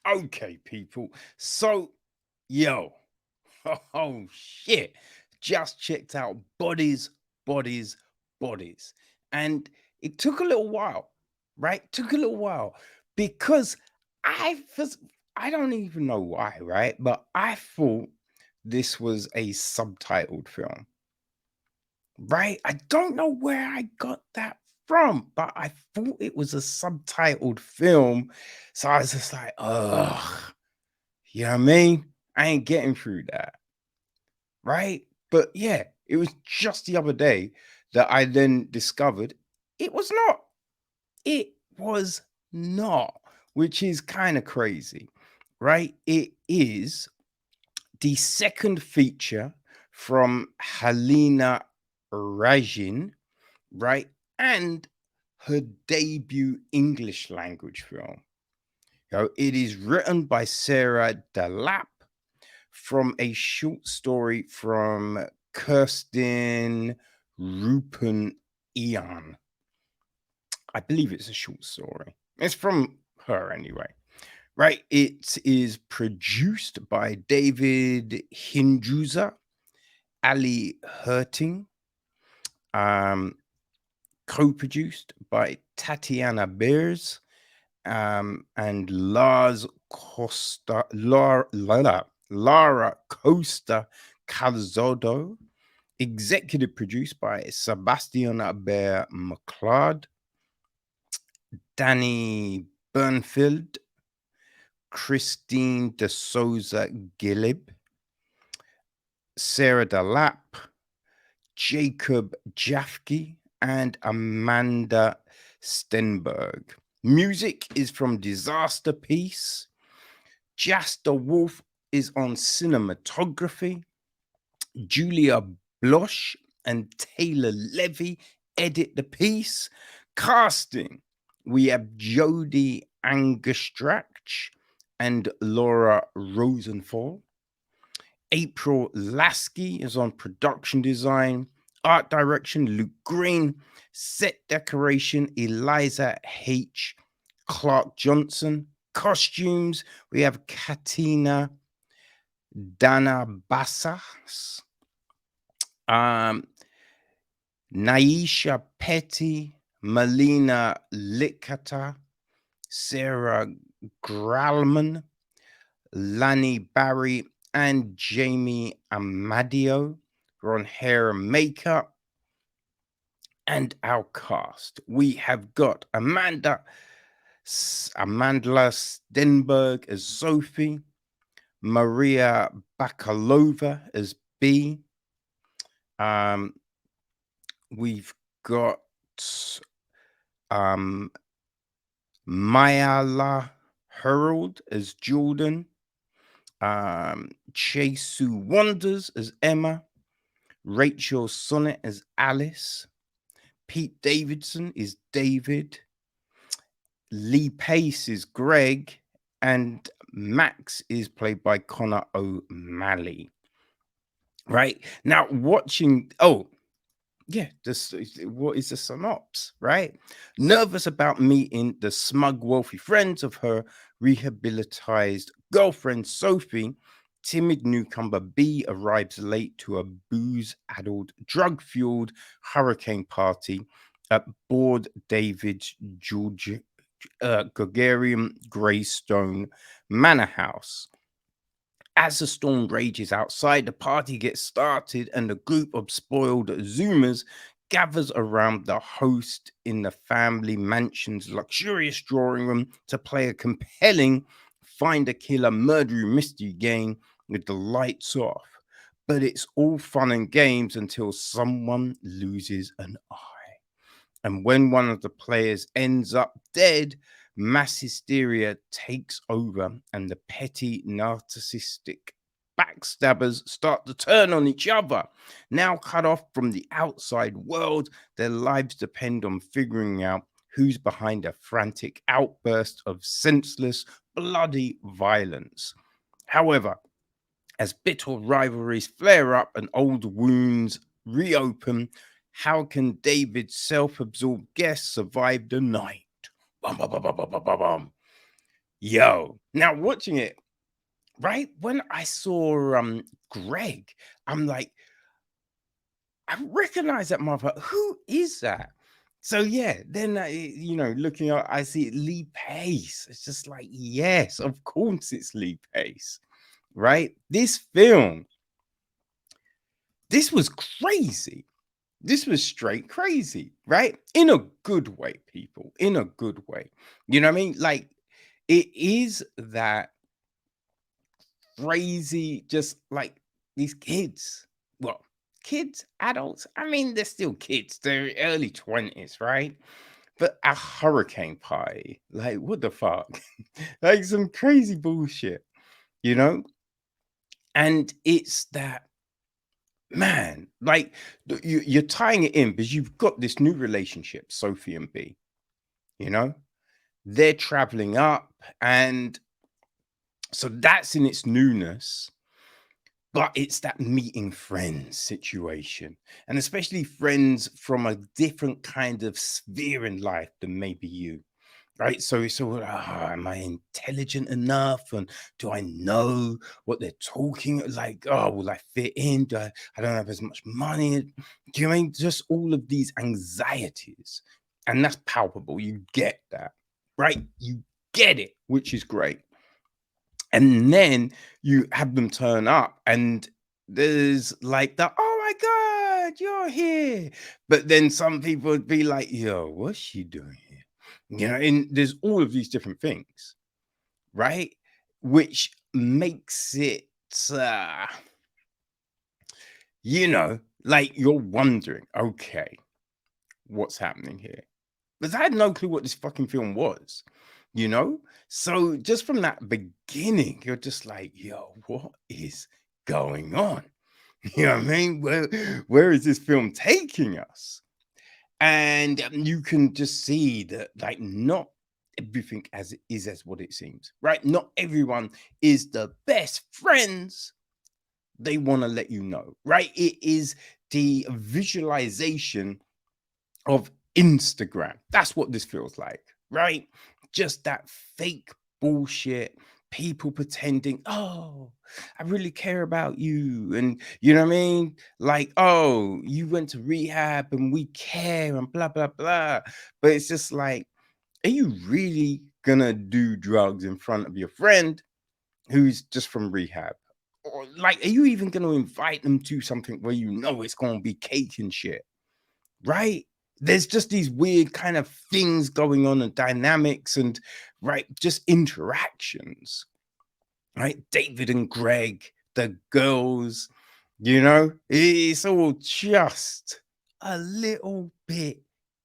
Okay, people. So, yo, oh shit. Just checked out Bodies, Bodies, Bodies. And it took a little while, right? Took a little while because I was, I don't even know why, right? But I thought this was a subtitled film, right? I don't know where I got that from, but I thought it was a subtitled film. So I was just like, ugh. You know what I mean? I ain't getting through that, right? But yeah, it was just the other day that I then discovered it was not. It was not, which is kind of crazy, right? It is the second feature from Halina Reijn, right? And her debut English language film. It is written by Sarah DeLappe from a short story from Kirsten Rupen Ian. I believe it's a short story. It's from her anyway. Right. It is produced by David Hinduza, Ali Herting, um, co-produced by Tatiana Beers, and Lara Costa Calzodo, executive produced by Sebastian Bear McLeod, Danny Bernfield, Christine de Souza Gillib, Sarah DeLappe, Jacob Jafke, and Amandla Stenberg. Music is from Disaster Piece. Jaster Wolf is on cinematography. Julia Blosh and Taylor Levy edit the piece. Casting, we have Jodie Angustrach and Laura Rosenthal. April Lasky is on production design. Art direction, Luke Green. Set decoration, Eliza H. Clark Johnson. Costumes, we have Katina Dana Bassas, Naisha Petty, Melina Likata, Sarah Gralman, Lani Barry, and Jamie Amadio are on hair and makeup. And our cast, we have got Amandla Stenberg as Sophie, Maria Bakalova as B. We've got Myha'la Herrold as Jordan, Sui Wonders as Emma, Rachel Sennott as Alice, Pete Davidson is David, Lee Pace is Greg, and Max is played by Connor O'Malley. Right now, watching. Oh, yeah, this what is the synopsis, right? Nervous about meeting the smug, wealthy friends of her rehabilitized girlfriend Sophie, timid newcomer B arrives late to a booze-addled, drug-fueled hurricane party at Board David's George Gregorian Greystone Manor House. As the storm rages outside, the party gets started, and a group of spoiled Zoomers gathers around the host in the family mansion's luxurious drawing room to play a compelling find a killer murder mystery game with the lights off. But it's all fun and games until someone loses an eye. And when one of the players ends up dead, mass hysteria takes over, and the petty, narcissistic backstabbers start to turn on each other. Now cut off from the outside world, their lives depend on figuring out who's behind a frantic outburst of senseless, bloody violence. However, as bitter rivalries flare up and old wounds reopen, how can David's self absorbed guest survive the night? Bum, bum, bum, bum, bum, bum, bum. Yo, now watching it, right when I saw Greg, I'm like, I recognize that motherfucker. Who is that? So yeah, then looking up, I see Lee Pace. It's just like, yes, of course it's Lee Pace, right? This film, this was crazy. This was straight crazy, right? In a good way, people. In a good way. You know what I mean? Like, it is that crazy, just like these kids. Well, kids, adults. I mean, they're still kids. They're early 20s, right? But a hurricane party. Like, what the fuck? Like some crazy bullshit, you know? And it's that, man, like you're tying it in because you've got this new relationship, Sophie and B, you know? They're traveling up, and so that's in its newness. But it's that meeting friends situation, and especially friends from a different kind of sphere in life than maybe you, right? So it's all, am I intelligent enough? And do I know what they're talking? Like, oh, will I fit in? I don't have as much money. Do you know what I mean? Just all of these anxieties. And that's palpable. You get that, right? You get it, which is great. And then you have them turn up, and there's like the, oh my God, you're here. But then some people would be like, yo, what's she doing here? You know, and there's all of these different things, right? Which makes it, uh, like you're wondering, okay, what's happening here? Because I had no clue what this fucking film was, you know? So just from that beginning, you're just like, yo, what is going on? You know what I mean? Where is this film taking us? And you can just see that, like, not everything as it is as what it seems, right? Not everyone is the best friends they want to let you know, right? It is the visualization of Instagram. That's what this feels like, right? Just that fake bullshit. People pretending, oh, I really care about you. And you know what I mean? Like, oh, you went to rehab and we care and blah, blah, blah. But it's just like, are you really gonna do drugs in front of your friend who's just from rehab? Or like, are you even gonna invite them to something where you know it's gonna be cake and shit? Right? There's just these weird kind of things going on and dynamics and, right, just interactions, right? David and Greg, the girls, it's all just a little bit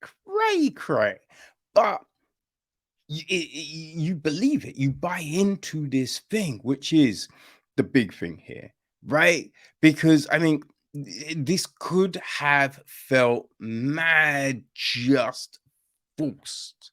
cray. But you believe it, you buy into this thing, which is the big thing here, right? Because I mean, this could have felt mad just forced,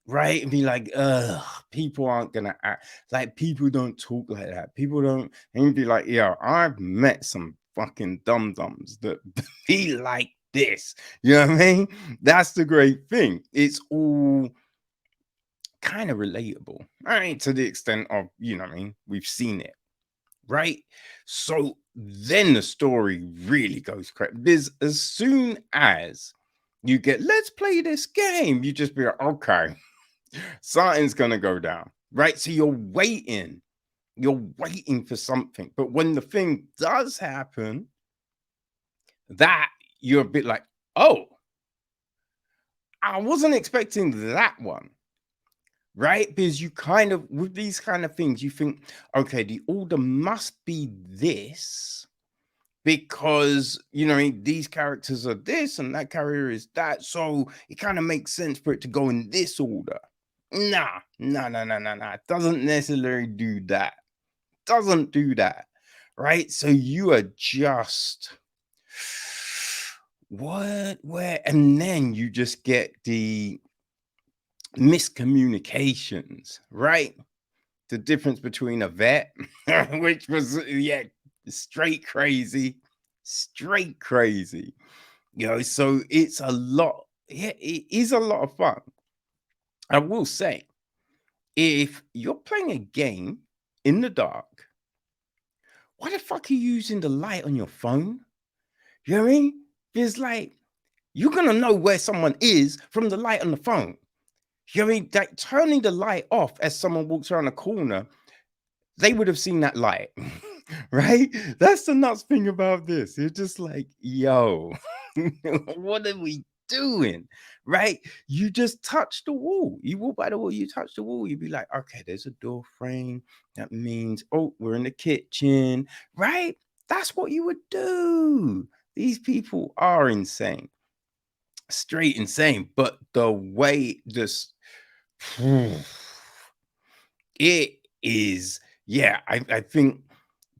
right? And be like, ugh, people aren't gonna act like, people don't talk like that. People don't, and you'd be like, yeah, I've met some fucking dum-dums that be like this. You know what I mean? That's the great thing. It's all kind of relatable, right? To the extent of, you know what I mean? We've seen it, right? So then the story really goes crazy. There's, as soon as you get, let's play this game, you just be like, okay, something's gonna go down, right? So you're waiting for something. But when the thing does happen, that you're a bit like, oh, I wasn't expecting that one. Right? Because you kind of, with these kind of things, you think, okay, the order must be this because, these characters are this and that character is that. So it kind of makes sense for it to go in this order. Nah. It doesn't necessarily do that. Doesn't do that. Right? So you are just, what, where? And then you just get the miscommunications, right? The difference between a vet, which was, yeah, straight crazy. So it's a lot. Yeah, it is a lot of fun. I will say, if you're playing a game in the dark, why the fuck are you using the light on your phone? You know what I mean? It's like you're gonna know where someone is from the light on the phone. You know what I mean? Like turning the light off as someone walks around the corner, they would have seen that light, right? That's the nuts thing about this. It's just like, yo, what are we doing? Right? You just touch the wall. You walk by the wall, you touch the wall, you'd be like, okay, there's a door frame. That means, oh, we're in the kitchen, right? That's what you would do. These people are insane, straight insane. But the way this, it is, yeah, I think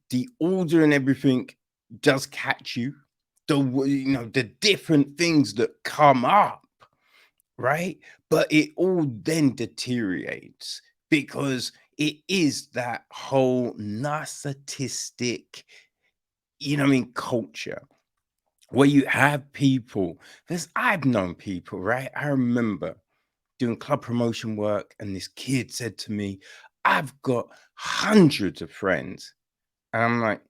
the order and everything does catch you. The different things that come up, right? But it all then deteriorates because it is that whole narcissistic, culture where you have people. Because I've known people, right? I remember doing club promotion work, and this kid said to me, I've got hundreds of friends. And I'm like,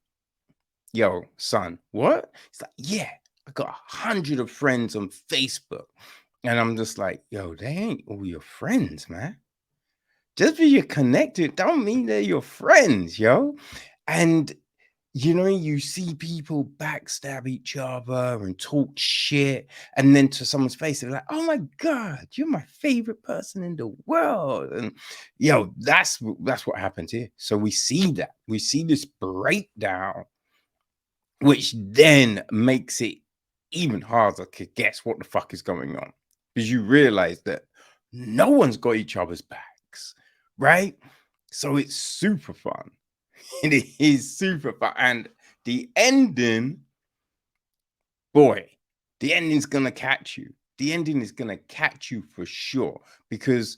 yo, son, what? He's like, yeah, I got 100 of friends on Facebook. And I'm just like, yo, they ain't all your friends, man. Just because you're connected don't mean they're your friends, yo. And you see people backstab each other and talk shit, and then to someone's face, they're like, "Oh my god, you're my favorite person in the world." And that's what happens here. So we see that. We see this breakdown, which then makes it even harder to guess what the fuck is going on. Because you realize that no one's got each other's backs, right? So it's super fun. It is super fun. And the ending, boy, the ending's gonna catch you. The ending is gonna catch you for sure. Because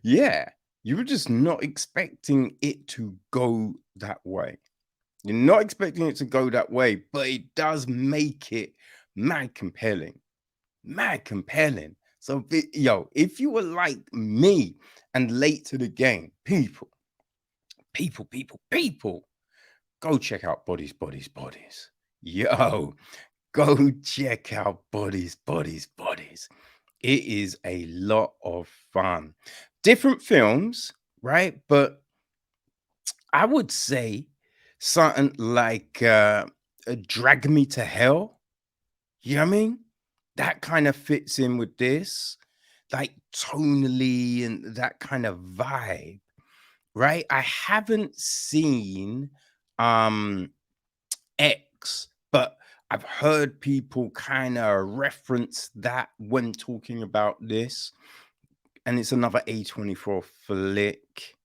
yeah, you were just not expecting it to go that way. You're not expecting it to go that way, but it does make it mad compelling. Mad compelling. So, if you were like me and late to the game, people, go check out Bodies, Bodies, Bodies. Yo, go check out Bodies, Bodies, Bodies. It is a lot of fun. Different films, right? But I would say something like Drag Me to Hell. You know what I mean? That kind of fits in with this, like tonally and that kind of vibe, right? I haven't seen um X, but I've heard people kind of reference that when talking about this, and it's another A24 flick.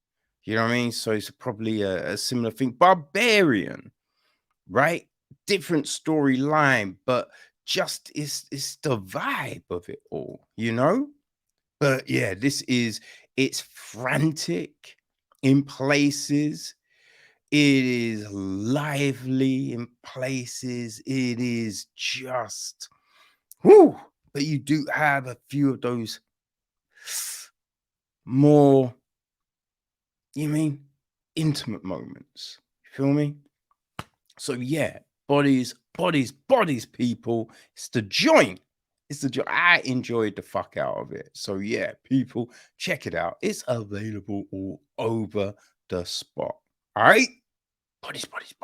You know what I mean? So it's probably a similar thing. Barbarian, right? Different storyline, but just it's the vibe of it all, But yeah, it's frantic in places. It is lively in places. It is just whoo. But you do have a few of those more, intimate moments. You feel me? So yeah, bodies, people. It's the joint. It's the joint. I enjoyed the fuck out of it. So yeah, people, check it out. It's available all over the spot. All right? Bodies, bodies, bodies.